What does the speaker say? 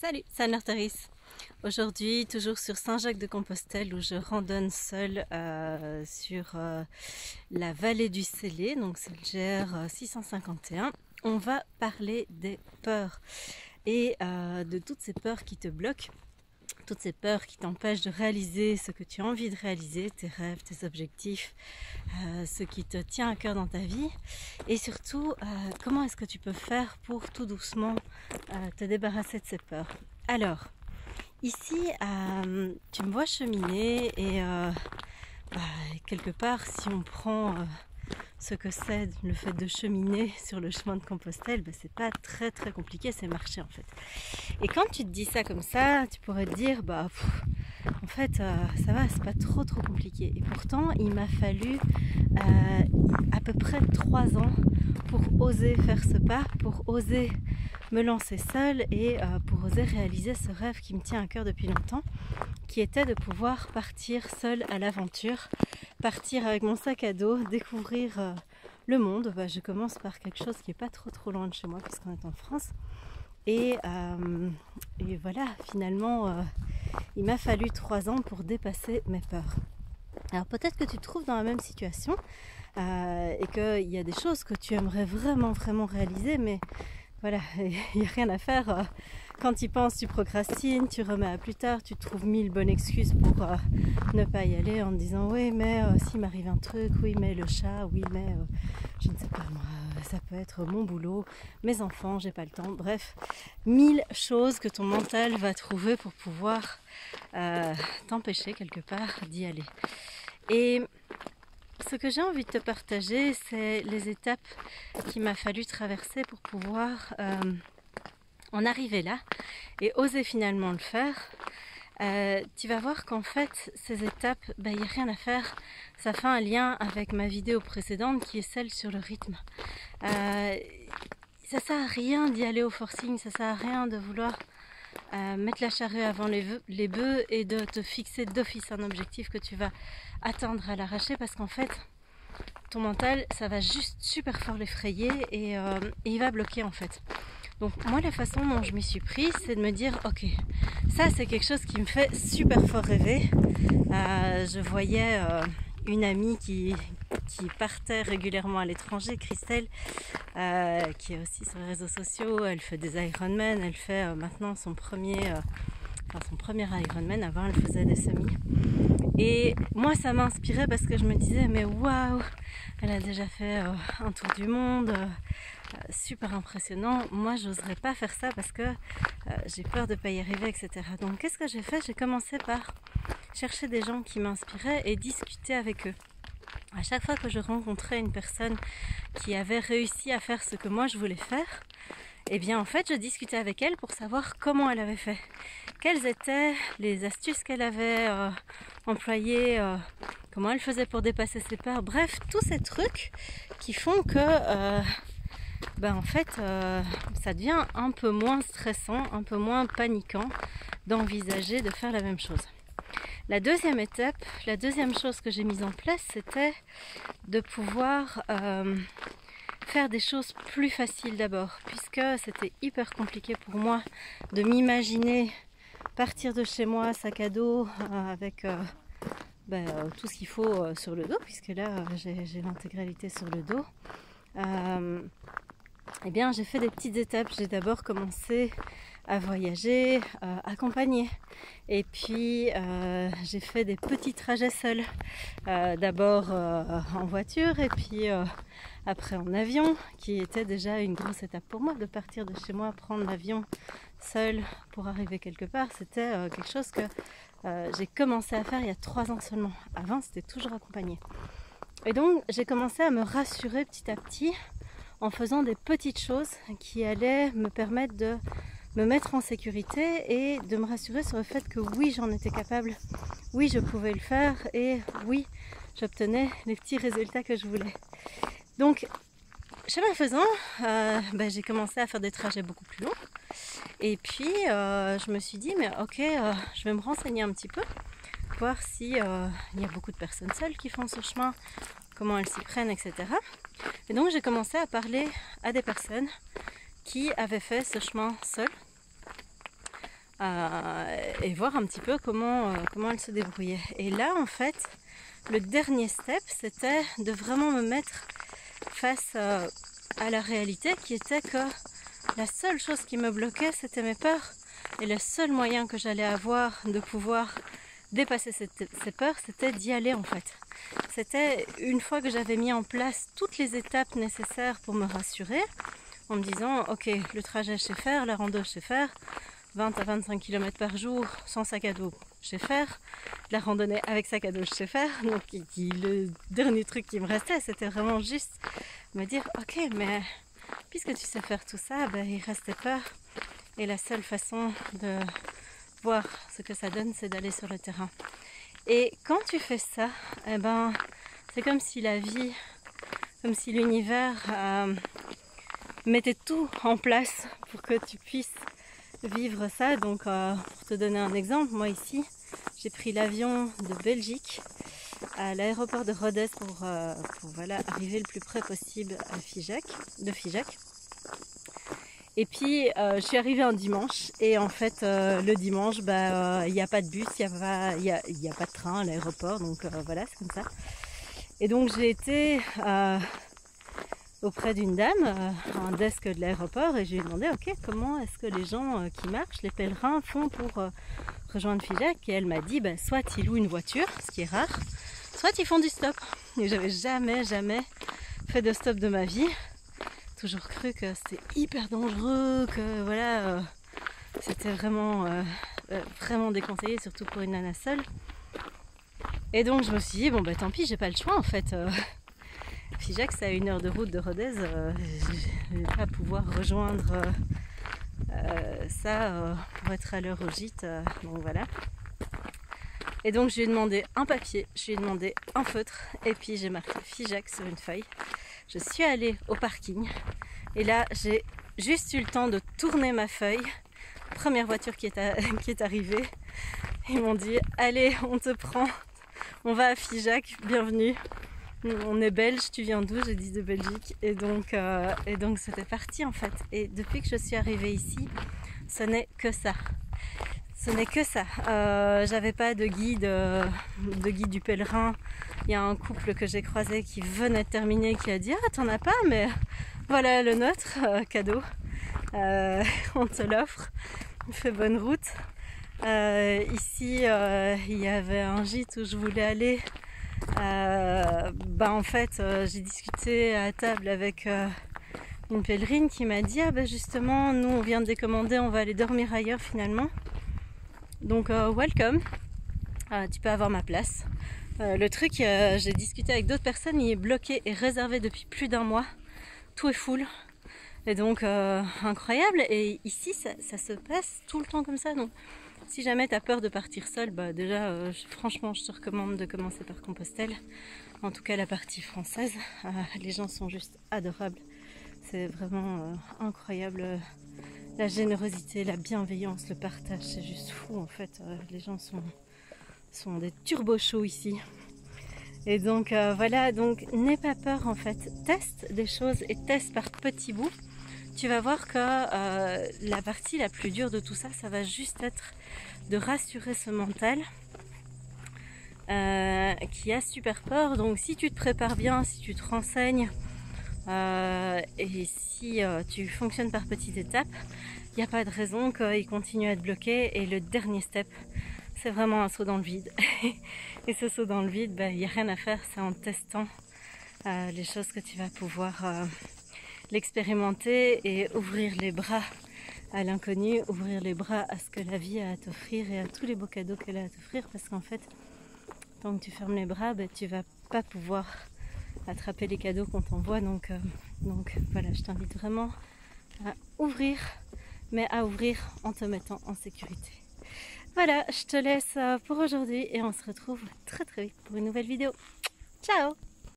Salut, c'est Anne Arteris. Aujourd'hui, toujours sur Saint-Jacques-de-Compostelle où je randonne seule sur la vallée du Célé, donc c'est le GR 651. On va parler des peurs et de toutes ces peurs qui te bloquent, toutes ces peurs qui t'empêchent de réaliser ce que tu as envie de réaliser, tes rêves, tes objectifs, ce qui te tient à cœur dans ta vie et surtout comment est-ce que tu peux faire pour tout doucement te débarrasser de ces peurs. Alors, ici, tu me vois cheminer et quelque part, si on prend ce que c'est le fait de cheminer sur le chemin de Compostelle, c'est pas très compliqué, c'est marcher en fait. Et quand tu te dis ça comme ça, tu pourrais te dire, en fait, ça va, c'est pas trop compliqué. Et pourtant, il m'a fallu à peu près 3 ans pour oser faire ce pas, pour oser me lancer seule et pour oser réaliser ce rêve qui me tient à cœur depuis longtemps, qui était de pouvoir partir seule à l'aventure, partir avec mon sac à dos, découvrir le monde. Je commence par quelque chose qui n'est pas trop loin de chez moi puisqu'on est en France. Et voilà, finalement, il m'a fallu 3 ans pour dépasser mes peurs. Alors peut-être que tu te trouves dans la même situation et qu'il y a des choses que tu aimerais vraiment réaliser, mais voilà, il n'y a rien à faire. Quand tu y penses, tu procrastines, tu remets à plus tard, tu trouves 1000 bonnes excuses pour ne pas y aller en te disant oui mais s'il m'arrive un truc, oui mais le chat, oui mais je ne sais pas moi, ça peut être mon boulot, mes enfants, j'ai pas le temps, bref, 1000 choses que ton mental va trouver pour pouvoir t'empêcher quelque part d'y aller. Et ce que j'ai envie de te partager, c'est les étapes qu'il m'a fallu traverser pour pouvoir en arriver là et oser finalement le faire. Tu vas voir qu'en fait, ces étapes, il n'y a rien à faire. Ça fait un lien avec ma vidéo précédente qui est celle sur le rythme. Ça sert à rien d'y aller au forcing, ça sert à rien de vouloir mettre la charrue avant les bœufs et de te fixer d'office un objectif que tu vas atteindre à l'arraché, parce qu'en fait ton mental ça va juste super fort l'effrayer et il va bloquer en fait. Donc moi la façon dont je m'y suis prise, c'est de me dire ok, ça c'est quelque chose qui me fait super fort rêver. Je voyais une amie qui partait régulièrement à l'étranger, Christelle, qui est aussi sur les réseaux sociaux, elle fait des Ironman, elle fait maintenant son premier Ironman, avant elle faisait des semis. Et moi ça m'inspirait parce que je me disais mais waouh, elle a déjà fait un tour du monde, super impressionnant. Moi j'oserais pas faire ça parce que j'ai peur de pas y arriver, etc. Donc qu'est-ce que j'ai fait? J'ai commencé par chercher des gens qui m'inspiraient et discuter avec eux. À chaque fois que je rencontrais une personne qui avait réussi à faire ce que moi je voulais faire, et bien en fait je discutais avec elle pour savoir comment elle avait fait, quelles étaient les astuces qu'elle avait employées, comment elle faisait pour dépasser ses peurs, bref, tous ces trucs qui font que en fait ça devient un peu moins stressant, un peu moins paniquant d'envisager de faire la même chose. La deuxième étape, la deuxième chose que j'ai mise en place, c'était de pouvoir faire des choses plus faciles d'abord, puisque c'était hyper compliqué pour moi de m'imaginer partir de chez moi, sac à dos, avec tout ce qu'il faut sur le dos, puisque là j'ai l'intégralité sur le dos. Eh bien j'ai fait des petites étapes. J'ai d'abord commencé à voyager accompagnée, et puis j'ai fait des petits trajets seuls, d'abord en voiture et puis après en avion, qui était déjà une grosse étape pour moi. De partir de chez moi, prendre l'avion seule pour arriver quelque part, c'était quelque chose que j'ai commencé à faire il y a 3 ans seulement. Avant c'était toujours accompagnée, et donc j'ai commencé à me rassurer petit à petit en faisant des petites choses qui allaient me permettre de me mettre en sécurité et de me rassurer sur le fait que oui, j'en étais capable, oui, je pouvais le faire, et oui, j'obtenais les petits résultats que je voulais. Donc, chemin faisant, j'ai commencé à faire des trajets beaucoup plus longs, et puis je me suis dit, mais ok, je vais me renseigner un petit peu, voir si il y a beaucoup de personnes seules qui font ce chemin, comment elles s'y prennent, etc. Et donc j'ai commencé à parler à des personnes qui avaient fait ce chemin seul, et voir un petit peu comment elle se débrouillait. Et là, en fait, le dernier step, c'était de vraiment me mettre face à la réalité, qui était que la seule chose qui me bloquait, c'était mes peurs. Et le seul moyen que j'allais avoir de pouvoir dépasser ces peurs, c'était d'y aller en fait. C'était une fois que j'avais mis en place toutes les étapes nécessaires pour me rassurer, en me disant, ok, le trajet je sais faire, la rando je sais faire, 20 à 25 km par jour sans sac à dos je sais faire, la randonnée avec sac à dos je sais faire. Donc le dernier truc qui me restait, c'était vraiment juste me dire, ok, mais puisque tu sais faire tout ça, ben, il restait peur. Et la seule façon de voir ce que ça donne, c'est d'aller sur le terrain. Et quand tu fais ça, eh ben, c'est comme si la vie, comme si l'univers mettait tout en place pour que tu puisses vivre ça. Donc, pour te donner un exemple, moi ici, j'ai pris l'avion de Belgique à l'aéroport de Rodez pour voilà, arriver le plus près possible à Figeac. Et puis je suis arrivée un dimanche et en fait le dimanche il n'y a pas de bus, il n'y a pas de train à l'aéroport, donc voilà, c'est comme ça. Et donc j'ai été auprès d'une dame, un desk de l'aéroport, et je lui ai demandé ok, comment est-ce que les gens qui marchent, les pèlerins font pour rejoindre Figeac. Et elle m'a dit soit ils louent une voiture, ce qui est rare, soit ils font du stop. Et j'avais jamais fait de stop de ma vie. Toujours cru que c'était hyper dangereux, que voilà, c'était vraiment déconseillé, surtout pour une nana seule. Et donc je me suis dit, bon bah tant pis, j'ai pas le choix en fait. Figeac, c'est à 1 heure de route de Rodez, je vais pas pouvoir rejoindre ça pour être à l'heure au gîte, donc voilà. Et donc je lui ai demandé un papier, je lui ai demandé un feutre, et puis j'ai marqué Figeac sur une feuille. Je suis allée au parking et là j'ai juste eu le temps de tourner ma feuille. Première voiture qui est arrivée. Ils m'ont dit allez, on te prend, on va à Figeac, bienvenue. On est belge, tu viens d'où? J'ai dit de Belgique. Et donc c'était parti en fait. Et depuis que je suis arrivée ici, ce n'est que ça. Ce n'est que ça. J'avais pas de guide du pèlerin. Il y a un couple que j'ai croisé qui venait de terminer, qui a dit ah t'en as pas, mais voilà le nôtre, cadeau. On te l'offre. On fait bonne route. Ici il y avait un gîte où je voulais aller. En fait j'ai discuté à table avec une pèlerine qui m'a dit ah justement nous on vient de décommander, on va aller dormir ailleurs finalement. Donc welcome, tu peux avoir ma place. Le truc, j'ai discuté avec d'autres personnes, il est bloqué et réservé depuis plus d'1 mois. Tout est full. Et donc incroyable. Et ici ça se passe tout le temps comme ça. Donc si jamais tu as peur de partir seule, déjà franchement je te recommande de commencer par Compostelle. En tout cas la partie française. Les gens sont juste adorables. C'est vraiment incroyable. La générosité, la bienveillance, le partage, c'est juste fou en fait. Les gens sont des turbo chauds ici. Et donc voilà, donc n'aie pas peur en fait. Teste des choses et teste par petits bouts. Tu vas voir que la partie la plus dure de tout ça, ça va juste être de rassurer ce mental qui a super peur. Donc si tu te prépares bien, si tu te renseignes, et si tu fonctionnes par petites étapes, il n'y a pas de raison qu'il continue à être bloqué. Et le dernier step, c'est vraiment un saut dans le vide. Et ce saut dans le vide, il n'y a rien à faire, c'est en testant les choses que tu vas pouvoir l'expérimenter et ouvrir les bras à l'inconnu, ouvrir les bras à ce que la vie a à t'offrir et à tous les beaux cadeaux qu'elle a à t'offrir. Parce qu'en fait, tant que tu fermes les bras, tu vas pas pouvoir attraper les cadeaux qu'on t'envoie. Donc voilà, je t'invite vraiment à ouvrir, mais à ouvrir en te mettant en sécurité. Voilà, je te laisse pour aujourd'hui et on se retrouve très très vite pour une nouvelle vidéo. Ciao!